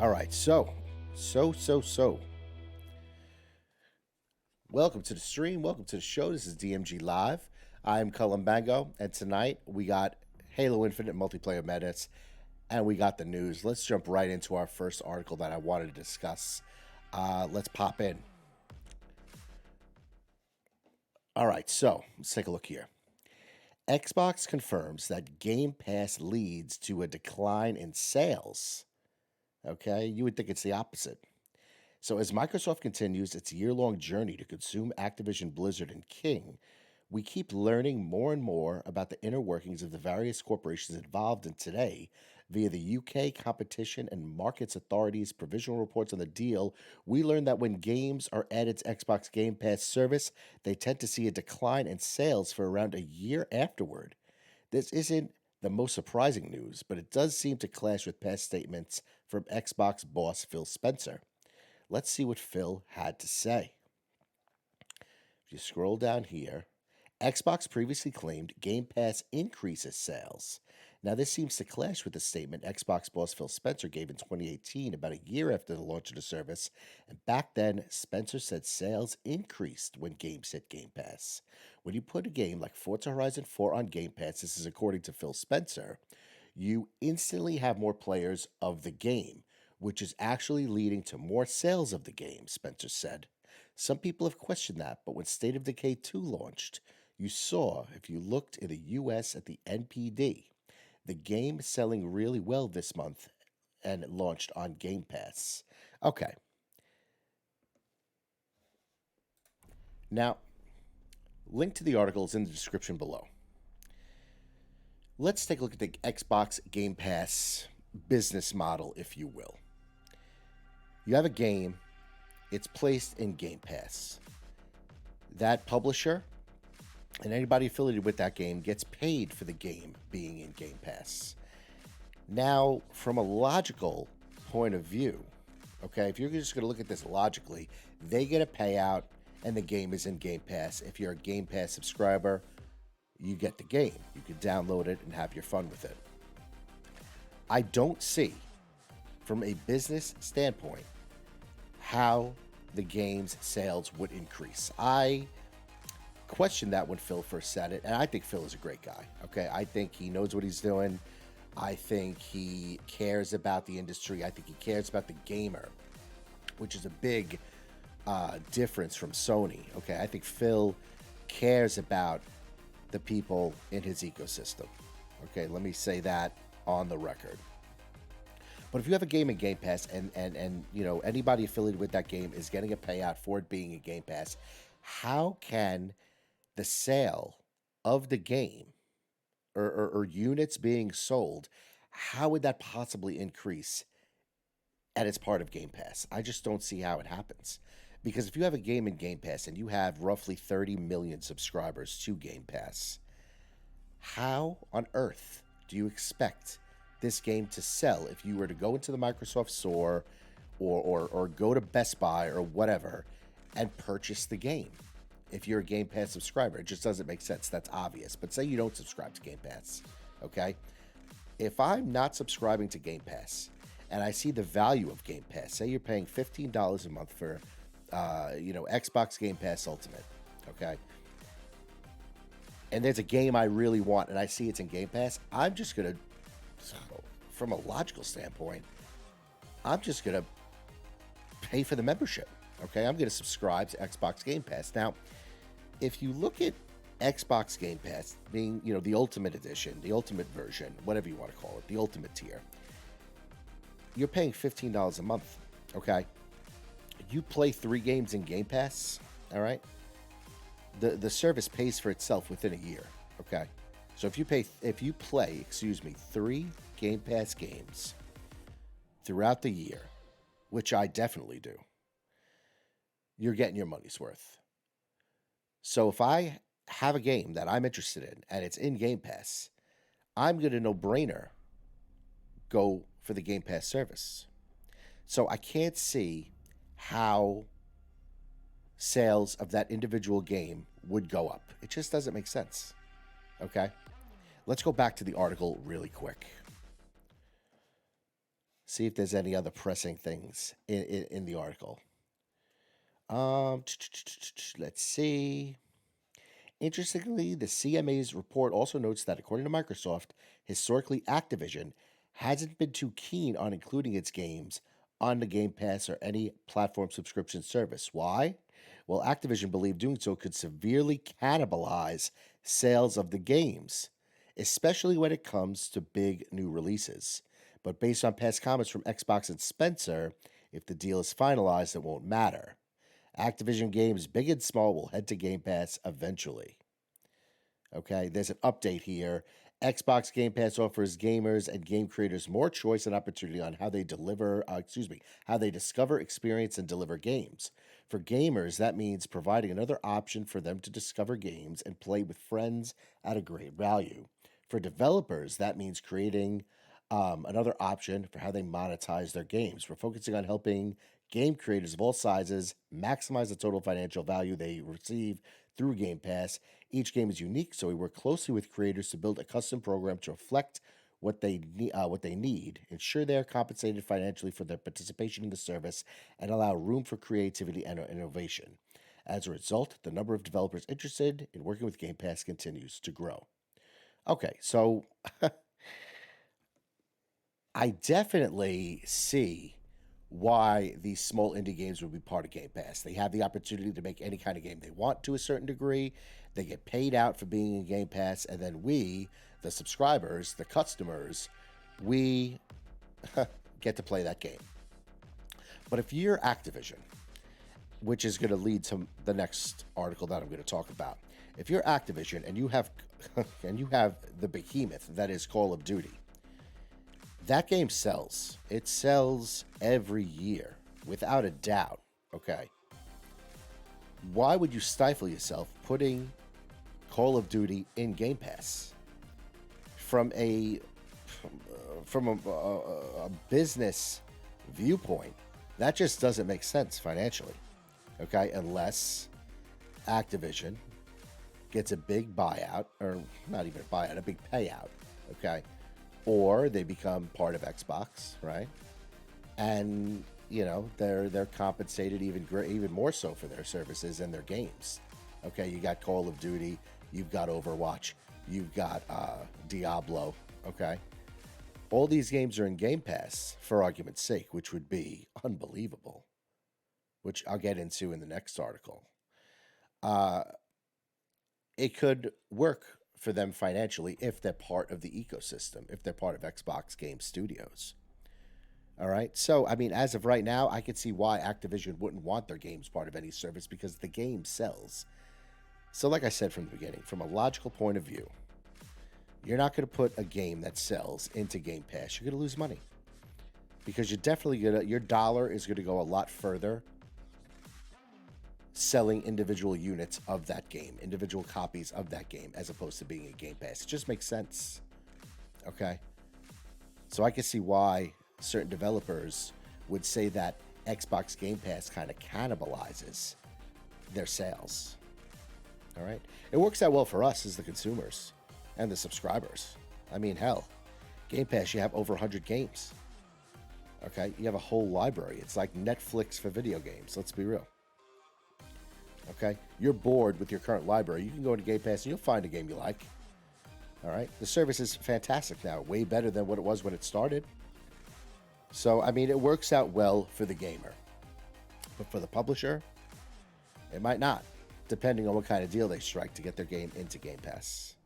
All right, so. Welcome to the stream. Welcome to the show. This is DMG Live. I'm Bango, and tonight we got Halo Infinite multiplayer metas, and we got the news. Let's jump right into our first article that I wanted to discuss. Let's pop in. All right, so let's take a look here. Xbox confirms that Game Pass leads to a decline in sales. Okay, you would think it's the opposite. So, as Microsoft continues its year long journey to consume Activision Blizzard and King, we keep learning more and more about the inner workings of the various corporations involved, and today, via the UK Competition and Markets Authority's provisional reports on the deal, we learned that when games are added to Xbox Game Pass service, they tend to see a decline in sales for around a year afterward. This isn't the most surprising news, but it does seem to clash with past statements from Xbox boss Phil Spencer. Let's see what Phil had to say. If you scroll down here, Xbox previously claimed Game Pass increases sales. Now, this seems to clash with the statement Xbox boss Phil Spencer gave in 2018, about a year after the launch of the service. And back then, Spencer said sales increased when games hit Game Pass. When you put a game like Forza Horizon 4 on Game Pass, this is according to Phil Spencer, you instantly have more players of the game, which is actually leading to more sales of the game, Spencer said. Some people have questioned that, but when State of Decay 2 launched, you saw, if you looked in the US at the NPD, the game is selling really well this month and it launched on Game Pass. Okay. Now, link to the article is in the description below. Let's take a look at the Xbox Game Pass business model, if you will. You have a game, it's placed in Game Pass. That publisher and anybody affiliated with that game gets paid for the game being in Game Pass. Now, from a logical point of view, okay, if you're just going to look at this logically, they get a payout and the game is in Game Pass. If you're a Game Pass subscriber, you get the game. You can download it and have your fun with it. I don't see, from a business standpoint, how the game's sales would increase. I questioned that when Phil first said it, and I think Phil is a great guy. Okay, I think he knows what he's doing. I think he cares about the industry. I think he cares about the gamer, which is a big difference from Sony. Okay, I think Phil cares about the people in his ecosystem. Okay, let me say that on the record. But if you have a game in Game Pass and you know anybody affiliated with that game is getting a payout for it being a Game Pass, how can the sale of the game or units being sold, how would that possibly increase and it's part of Game Pass? I just don't see how it happens. Because if you have a game in Game Pass and you have roughly 30 million subscribers to Game Pass, how on earth do you expect this game to sell if you were to go into the Microsoft Store or go to Best Buy or whatever and purchase the game? If you're a Game Pass subscriber, it just doesn't make sense. That's obvious. But say you don't subscribe to Game Pass, okay? If I'm not subscribing to Game Pass and I see the value of Game Pass, say you're paying $15 a month for, Xbox Game Pass Ultimate, okay? And there's a game I really want and I see it's in Game Pass, I'm just going to, from a logical standpoint, I'm just going to pay for the membership, okay? I'm going to subscribe to Xbox Game Pass. Now, if you look at Xbox Game Pass being, the Ultimate Edition, the Ultimate version, whatever you want to call it, the Ultimate tier, you're paying $15 a month, okay? You play 3 games in Game Pass, all right? The service pays for itself within a year, okay? So if you play 3 Game Pass games throughout the year, which I definitely do, you're getting your money's worth. So if I have a game that I'm interested in and it's in Game Pass, I'm going to no-brainer go for the Game Pass service. So I can't see how sales of that individual game would go up. It just doesn't make sense. Okay? Let's go back to the article really quick. See if there's any other pressing things in the article. Let's see. Interestingly, the CMA's report also notes that according to Microsoft, historically Activision hasn't been too keen on including its games on the Game Pass or any platform subscription service. Why? Well, Activision believed doing so could severely cannibalize sales of the games, especially when it comes to big new releases. But based on past comments from Xbox and Spencer, if the deal is finalized, it won't matter. Activision games, big and small, will head to Game Pass eventually. Okay, there's an update here. Xbox Game Pass offers gamers and game creators more choice and opportunity on how they how they discover, experience, and deliver games. For gamers, that means providing another option for them to discover games and play with friends at a great value. For developers, that means creating another option for how they monetize their games. We're focusing on helping game creators of all sizes maximize the total financial value they receive through Game Pass. Each game is unique, so we work closely with creators to build a custom program to reflect what they need, ensure they are compensated financially for their participation in the service, and allow room for creativity and innovation. As a result, the number of developers interested in working with Game Pass continues to grow. Okay, so I definitely see why these small indie games would be part of Game Pass. They have the opportunity to make any kind of game they want to a certain degree. They get paid out for being in Game Pass, and then we, the subscribers, the customers, we get to play that game. But if you're Activision, which is going to lead to the next article that I'm going to talk about, if you're Activision and you have and you have the behemoth that is Call of Duty, that game sells. It sells every year, without a doubt. Okay. Why would you stifle yourself putting Call of Duty in Game Pass? From a business viewpoint, that just doesn't make sense financially. Okay, unless Activision gets a big buyout, or not even a buyout, a big payout. Okay. Or they become part of Xbox, right? And they're compensated even more so for their services and their games. Okay, you got Call of Duty, you've got Overwatch, you've got Diablo. Okay, all these games are in Game Pass for argument's sake, which would be unbelievable. Which I'll get into in the next article. It could work for them financially if they're part of the ecosystem, if they're part of Xbox Game Studios. All right. So, I mean, as of right now, I could see why Activision wouldn't want their games part of any service because the game sells. So, like I said from the beginning, from a logical point of view, you're not going to put a game that sells into Game Pass. You're going to lose money because your dollar is going to go a lot further selling individual units of that game, individual copies of that game, as opposed to being a Game Pass. It just makes sense. Okay? So I can see why certain developers would say that Xbox Game Pass kind of cannibalizes their sales. All right? It works out well for us as the consumers and the subscribers. I mean, hell, Game Pass, you have over 100 games. Okay? You have a whole library. It's like Netflix for video games. Let's be real. Okay, you're bored with your current library. You can go into Game Pass and you'll find a game you like. All right, the service is fantastic now, way better than what it was when it started. So, I mean, it works out well for the gamer. But for the publisher, it might not, depending on what kind of deal they strike to get their game into Game Pass.